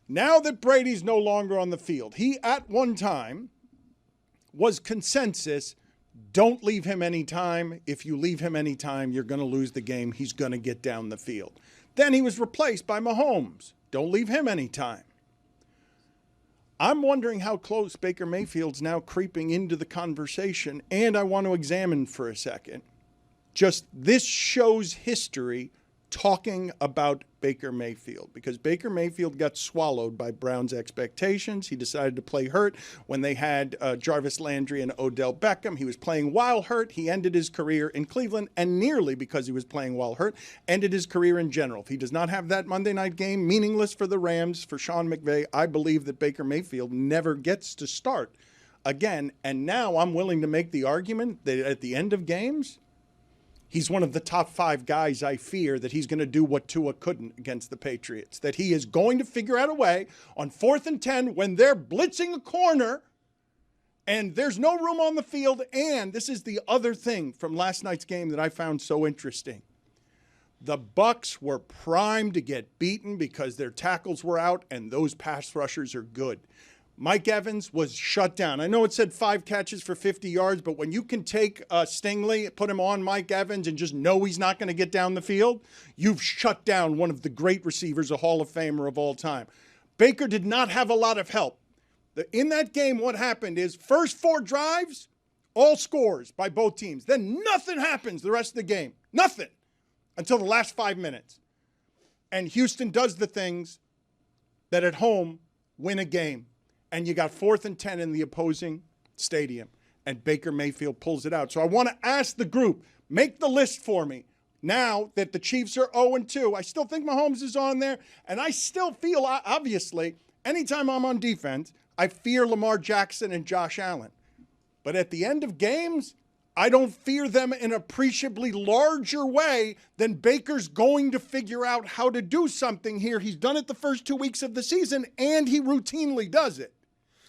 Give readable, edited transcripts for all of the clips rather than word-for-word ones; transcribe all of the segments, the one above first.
Now that Brady's no longer on the field, he at one time was consensus, don't leave him any time. If you leave him any time, you're going to lose the game. He's going to get down the field. Then he was replaced by Mahomes. Don't leave him any time. I'm wondering how close Baker Mayfield's now creeping into the conversation, and I want to examine for a second. Just this shows history talking about Baker Mayfield, because Baker Mayfield got swallowed by Brown's expectations. He decided to play hurt when they had Jarvis Landry and Odell Beckham. He was playing while hurt. He ended his career in Cleveland, and nearly because he was playing while hurt, ended his career in general. If he does not have that Monday night game, meaningless for the Rams, for Sean McVay, I believe that Baker Mayfield never gets to start again. And now I'm willing to make the argument that at the end of games, he's one of the top 5 guys I fear that he's going to do what Tua couldn't against the Patriots, that he is going to figure out a way on 4th and 10 when they're blitzing a corner and there's no room on the field. And this is the other thing from last night's game that I found so interesting. The Bucs were primed to get beaten because their tackles were out and those pass rushers are good. Mike Evans was shut down. I know it said 5 catches for 50 yards, but when you can take Stingley, put him on Mike Evans, and just know he's not going to get down the field, you've shut down one of the great receivers, a Hall of Famer of all time. Baker did not have a lot of help. In that game, what happened is first 4 drives, all scores by both teams. Then nothing happens the rest of the game. Nothing until the last 5 minutes. And Houston does the things that at home win a game. And you got 4th and 10 in the opposing stadium, and Baker Mayfield pulls it out. So I want to ask the group, make the list for me. Now that the Chiefs are 0-2, I still think Mahomes is on there, and I still feel, obviously, anytime I'm on defense, I fear Lamar Jackson and Josh Allen. But at the end of games, I don't fear them in an appreciably larger way than Baker's going to figure out how to do something here. He's done it the first 2 weeks of the season, and he routinely does it.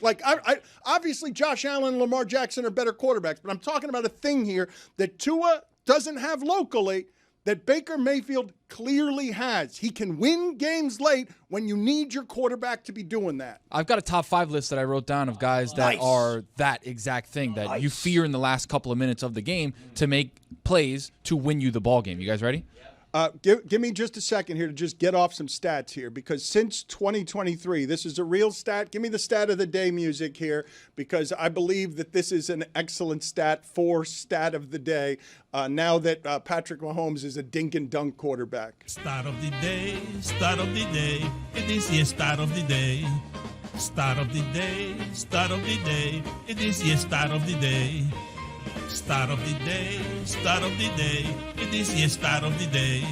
Like, I obviously, Josh Allen and Lamar Jackson are better quarterbacks, but I'm talking about a thing here that Tua doesn't have locally that Baker Mayfield clearly has. He can win games late when you need your quarterback to be doing that. I've got a top 5 list that I wrote down of guys that are that exact thing that you fear in the last couple of minutes of the game to make plays to win you the ball game. You guys ready? Give me just a second here to just get off some stats here, because since 2023, this is a real stat. Give me the stat of the day music here, because I believe that this is an excellent stat for stat of the day now that Patrick Mahomes is a dink and dunk quarterback. Start of the day, start of the day. It is the start of the day. Start of the day, start of the day. It is the start of the day. Start of the day, start of the day. It is the start of the day.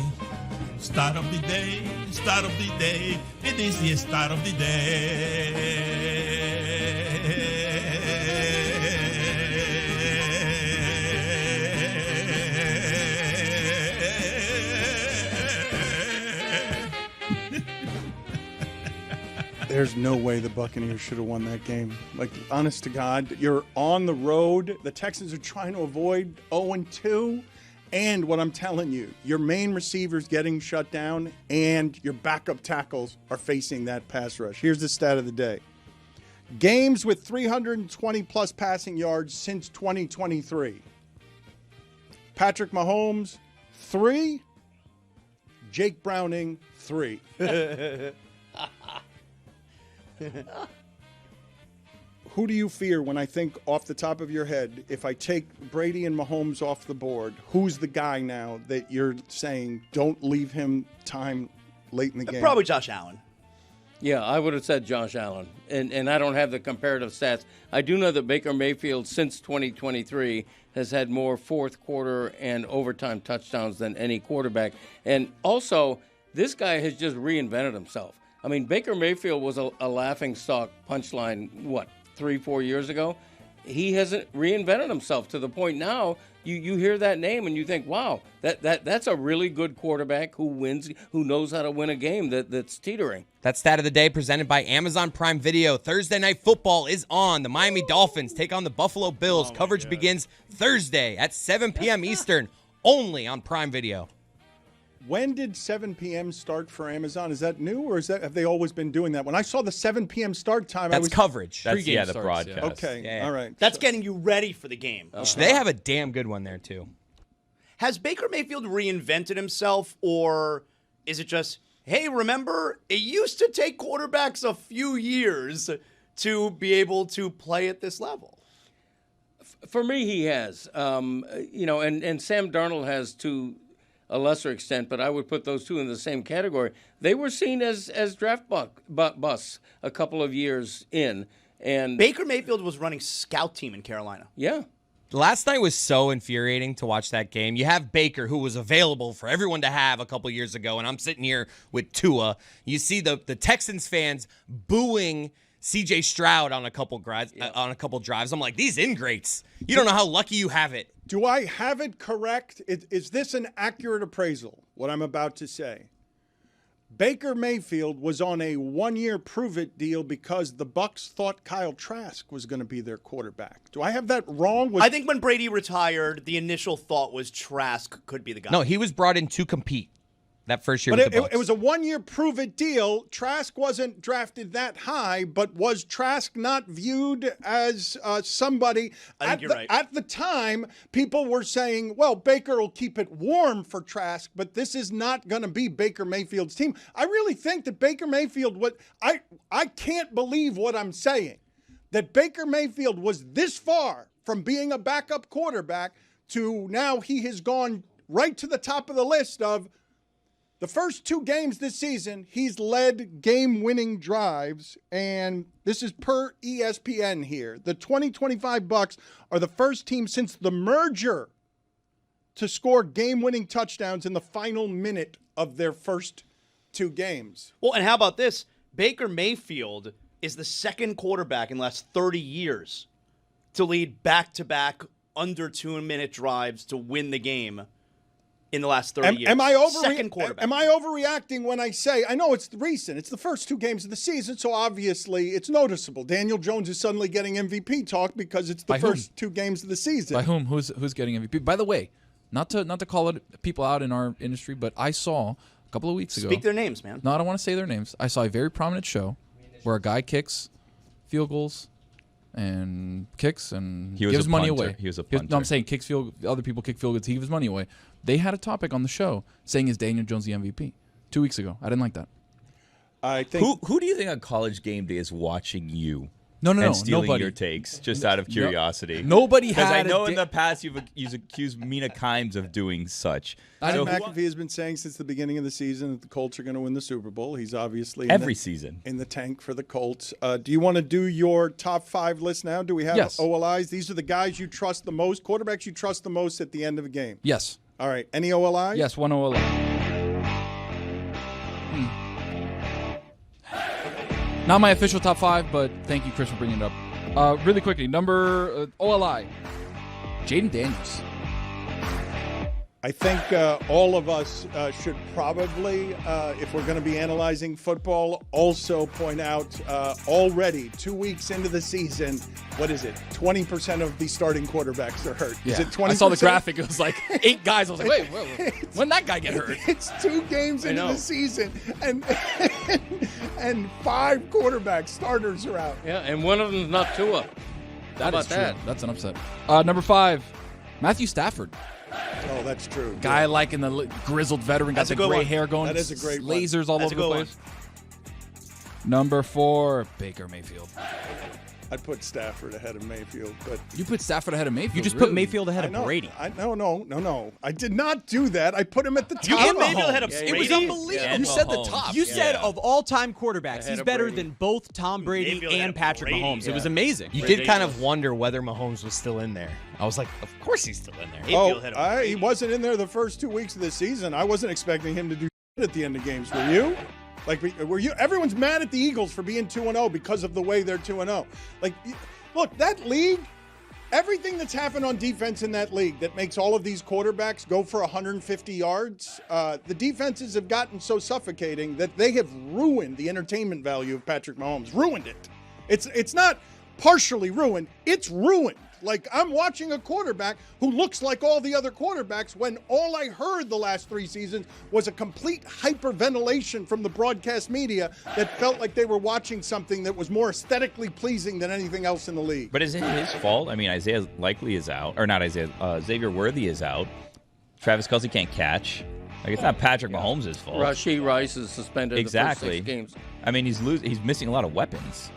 Start of the day, start of the day. It is the start of the day. There's no way the Buccaneers should have won that game. Like, honest to God, you're on the road. The Texans are trying to avoid 0-2. And what I'm telling you, your main receiver's getting shut down, and your backup tackles are facing that pass rush. Here's the stat of the day. Games with 320-plus passing yards since 2023. Patrick Mahomes, 3. Jake Browning, 3. Who do you fear when I think off the top of your head, if I take Brady and Mahomes off the board, who's the guy now that you're saying don't leave him time late in the game? Probably Josh Allen. Yeah, I would have said Josh Allen. And I don't have the comparative stats. I do know that Baker Mayfield, since 2023, has had more fourth quarter and overtime touchdowns than any quarterback. And also, this guy has just reinvented himself. I mean, Baker Mayfield was a laughingstock punchline, 3-4 years ago? He hasn't reinvented himself to the point now you hear that name and you think, wow, that's a really good quarterback who wins, who knows how to win a game that's teetering. That stat of the day presented by Amazon Prime Video. Thursday Night Football is on. The Miami Dolphins take on the Buffalo Bills. Coverage begins Thursday at 7 p.m. Eastern, only on Prime Video. When did 7 p.m. start for Amazon? Is that new, or have they always been doing that? When I saw the 7 p.m. start time, That's coverage. That's Pre-game the starts, broadcast. Okay, Yeah. all right. That's getting you ready for the game. They have a damn good one there, too. Has Baker Mayfield reinvented himself, or is it just, hey, remember, it used to take quarterbacks a few years to be able to play at this level? For me, he has. And Sam Darnold has to a lesser extent, but I would put those two in the same category. They were seen as draft busts a couple of years in. And Baker Mayfield was running scout team in Carolina. yeah. Last night was so infuriating to watch that game. You have Baker, who was available for everyone to have a couple years ago, and I'm sitting here with Tua. You see the Texans fans booing C.J. Stroud on a couple drives. I'm like, these ingrates. You don't know how lucky you have it. Do I have it correct? Is this an accurate appraisal, what I'm about to say? Baker Mayfield was on a 1-year prove-it deal because the Bucs thought Kyle Trask was going to be their quarterback. Do I have that wrong? I think when Brady retired, the initial thought was Trask could be the guy. No, he was brought in to compete that first year But with the Bucs. it was a 1-year prove-it deal. Trask wasn't drafted that high, but was Trask not viewed as somebody? I think you're right. At the time, people were saying, well, Baker will keep it warm for Trask, but this is not going to be Baker Mayfield's team. I really think that Baker Mayfield, I can't believe what I'm saying, that Baker Mayfield was this far from being a backup quarterback to now he has gone right to the top of the list of the first 2 games this season, he's led game-winning drives, and this is per ESPN here. The 2025 Bucs are the first team since the merger to score game-winning touchdowns in the final minute of their first 2 games. Well, and how about this? Baker Mayfield is the second quarterback in the last 30 years to lead back-to-back under 2-minute drives to win the game in the last 30 years. Second quarterback. Am I overreacting when I say, I know it's recent, it's the first 2 games of the season, so obviously it's noticeable. Daniel Jones is suddenly getting MVP talk because it's the first 2 games of the season. By whom? Who's getting MVP? By the way, not to call it people out in our industry, but I saw a couple of weeks ago. Speak their names, man. No, I don't want to say their names. I saw a very prominent show where a guy kicks field goals and kicks and gives money away. He was a punter. No, I'm saying other people kick field goals. He gives money away. They had a topic on the show saying, is Daniel Jones the MVP? 2 weeks ago. I didn't like that. I think Who do you think on College Game Day is watching you? No, and stealing nobody. your takes just out of curiosity. Nobody Because had I know in the past you've accused Mina Kimes of doing such. Adam McAfee has been saying since the beginning of the season that the Colts are going to win the Super Bowl. He's obviously Every season. in the tank for the Colts. Do you want to do your top 5 list now? Do we have Yes. OLIs? These are the guys you trust the most, quarterbacks you trust the most at the end of a game. Yes. All right. Any OLIs? Yes, 1 OLI. Not my official top 5, but thank you, Chris, for bringing it up. Really quickly, number OLI, Jaden Daniels. I think all of us should probably, if we're going to be analyzing football, also point out already 2 weeks into the season, what is it? 20% of the starting quarterbacks are hurt. Yeah. Is it 20%? I saw the graphic. It was like 8 guys. I was like, wait, when did that guy get hurt? It's 2 games into the season, and 5 quarterbacks, starters are out. Yeah, and one of them's not Tua. How about true. that? That's an upset. Number 5, Matthew Stafford. Oh, that's true. Guy like in the grizzled veteran, got That's a the good gray one. hair going. That is a great one. lasers all That's over a the good place. Number 4, Baker Mayfield. I'd put Stafford ahead of Mayfield, but You put Stafford ahead of Mayfield. You just really? put Mayfield ahead I of know. Brady. No. I did not do that. I put him at the top. You put Mayfield ahead of Yeah, Brady? It was unbelievable. Yeah, you said the Mahomes. top. You said of all-time quarterbacks, Ahead he's of better Brady. than both Tom Brady Mayfield ahead and of Patrick Brady. Mahomes. Yeah. It was amazing. You did kind of wonder whether Mahomes was still in there. I was like, of course he's still in there. Mayfield ahead of He Brady. wasn't in there the first 2 weeks of the season. I wasn't expecting him to do shit at the end of games. Were you? Were you? Everyone's mad at the Eagles for being 2-0 because of the way they're 2-0. Look, that league, everything that's happened on defense in that league that makes all of these quarterbacks go for 150 yards, the defenses have gotten so suffocating that they have ruined the entertainment value of Patrick Mahomes. Ruined it. It's not partially ruined. It's ruined. Like I'm watching a quarterback who looks like all the other quarterbacks when all I heard the last 3 seasons was a complete hyperventilation from the broadcast media that felt like they were watching something that was more aesthetically pleasing than anything else in the league. But is it his fault? I mean, Isaiah Likely is out. Or not Isaiah. Xavier Worthy is out. Travis Kelce can't catch. Like, it's not Patrick Mahomes' fault. Rashee Rice is suspended Exactly. the first 6 games. I mean, he's missing a lot of weapons.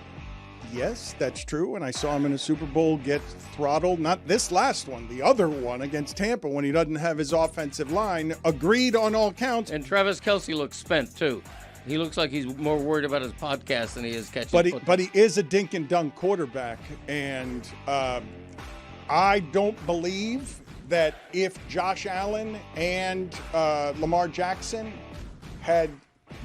Yes, that's true. And I saw him in a Super Bowl get throttled. Not this last one, the other one against Tampa when he doesn't have his offensive line. Agreed on all counts. And Travis Kelce looks spent, too. He looks like he's more worried about his podcast than he is catching football. But he is a dink and dunk quarterback. And I don't believe that if Josh Allen and Lamar Jackson had,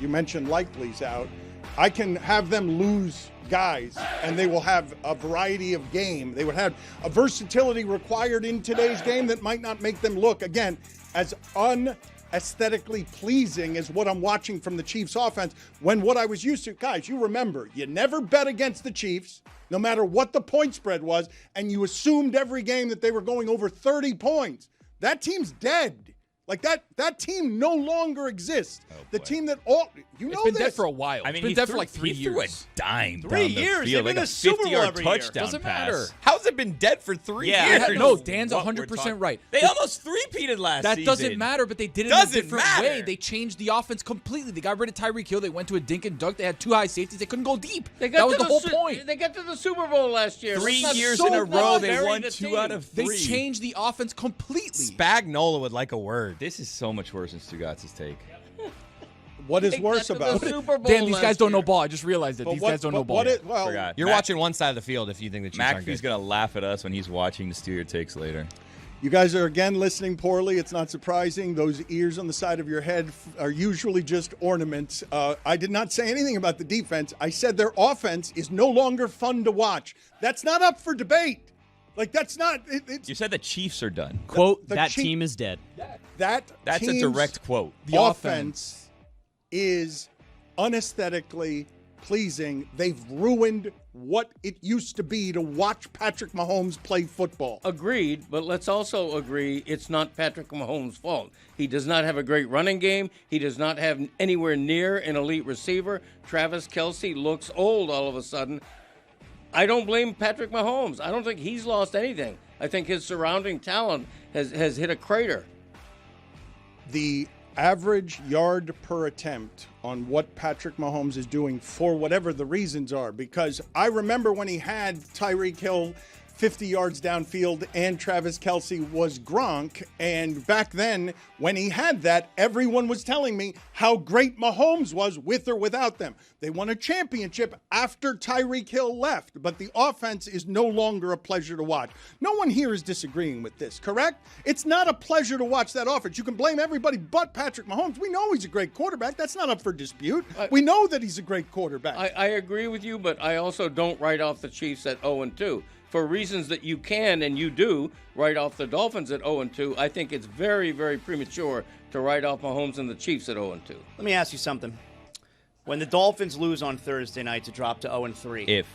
you mentioned Likely's out, I can have them lose guys, and they will have a variety of game. They would have a versatility required in today's game that might not make them look, again, as unaesthetically pleasing as what I'm watching from the Chiefs offense when what I was used to. Guys, you remember, you never bet against the Chiefs, no matter what the point spread was, and you assumed every game that they were going over 30 points. That team's dead. Like that team no longer exists. The team that it's been dead for a while. I mean, it's been dead for like 3 he threw a years. dime 3 down the years? field, They've been like to Super Bowl 50-yard every year. touchdown Doesn't pass. matter. How's it been dead for 3 Yeah, years? I don't No, know Dan's what we're 100% talking- right. They almost three-peated last That season. doesn't matter, but they did it in a Doesn't different matter. way. They changed the offense completely. They got rid of Tyreek Hill. They went to a dink and dunk. They had 2 high safeties. They couldn't go deep. That was the whole point. They got to the Super Bowl last year. 3 Let's not years so in a row, they bury won the 2 team. out of 3. They changed the offense completely. Spagnola would like a word. This is so much worse than Stugotz's take. What is They worse got to about the it? Super Bowl Dan, these last guys don't know year. ball. I just realized that. These guys don't know ball. Forgot. You're watching one side of the field if you think the Chiefs aren't McAfee's good. going to laugh at us when he's watching to steal your takes later. You guys are again listening poorly. It's not surprising. Those ears on the side of your head are usually just ornaments. I did not say anything about the defense. I said their offense is no longer fun to watch. That's not up for debate. Like, that's not. It's You said the Chiefs are done. Quote, the that Chief- team is dead. That's a direct quote. The offense is unaesthetically pleasing. They've ruined what it used to be to watch Patrick Mahomes play football. Agreed, but let's also agree it's not Patrick Mahomes' fault. He does not have a great running game. He does not have anywhere near an elite receiver. Travis Kelce looks old all of a sudden. I don't blame Patrick Mahomes. I don't think he's lost anything. I think his surrounding talent has hit a crater. The average yard per attempt on what Patrick Mahomes is doing for whatever the reasons are, because I remember when he had Tyreek Hill 50 yards downfield and Travis Kelce was Gronk, and back then when he had that, everyone was telling me how great Mahomes was with or without them. They won a championship after Tyreek Hill left, but the offense is no longer a pleasure to watch. No one here is disagreeing with this, correct? It's not a pleasure to watch that offense. You can blame everybody but Patrick Mahomes. We know he's a great quarterback. That's not up for dispute. We know that he's a great quarterback. I agree with you, but I also don't write off the Chiefs at 0-2. For reasons that you can and you do write off the Dolphins at 0-2, I think it's very, very premature to write off Mahomes and the Chiefs at 0-2. Let me ask you something. When the Dolphins lose on Thursday night to drop to 0-3. If.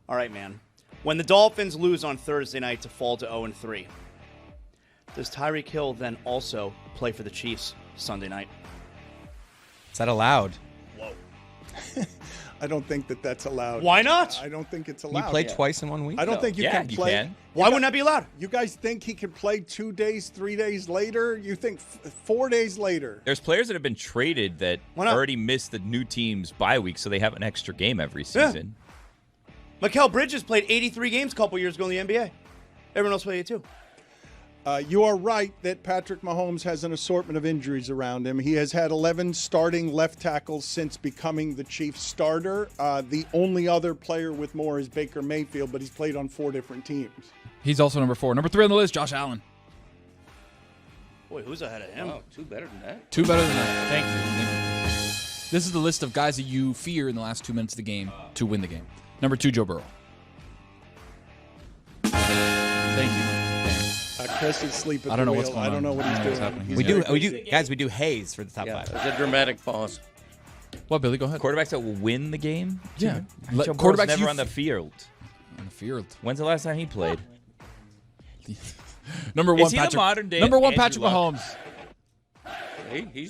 All right, man. When the Dolphins lose on Thursday night to fall to 0-3, does Tyreek Hill then also play for the Chiefs Sunday night? Is that allowed? I don't think that that's allowed. Why not? I don't think it's You allowed. play twice in 1 week? I don't think you Yeah, can you play. can. Why wouldn't that be allowed? You guys think he could play 2 days, 3 days later? You think 4 days later? There's players that have been traded that Why not? already missed the new team's bye week, so they have an extra game every season. Mikal Bridges played 83 games a couple years ago in the NBA. Everyone else played it too. You are right that Patrick Mahomes has an assortment of injuries around him. He has had 11 starting left tackles since becoming the Chiefs starter. The only other player with more is Baker Mayfield, but he's played on 4 different teams. He's also number 4. Number 3 on the list, Josh Allen. Boy, who's ahead of him? Oh, 2 better than that. 2 better than that. Thank you. This is the list of guys that you fear in the last 2 minutes of the game to win the game. Number 2, Joe Burrow. Thank you. Chris is asleep at I don't the know wheel. what's going I don't on. know what I he's don't know what's doing. happening. He's We very do, busy. guys. We do Hayes for the top Yeah, 5. it's a dramatic pause. What, Billy? Go ahead. Quarterbacks that will win the game? Yeah. Joe Burrow's Quarterbacks never you on the field. on the field. When's the last time he played? Number one, Is he the Patrick. modern day Number one, Andrew Patrick Luck? Mahomes. He's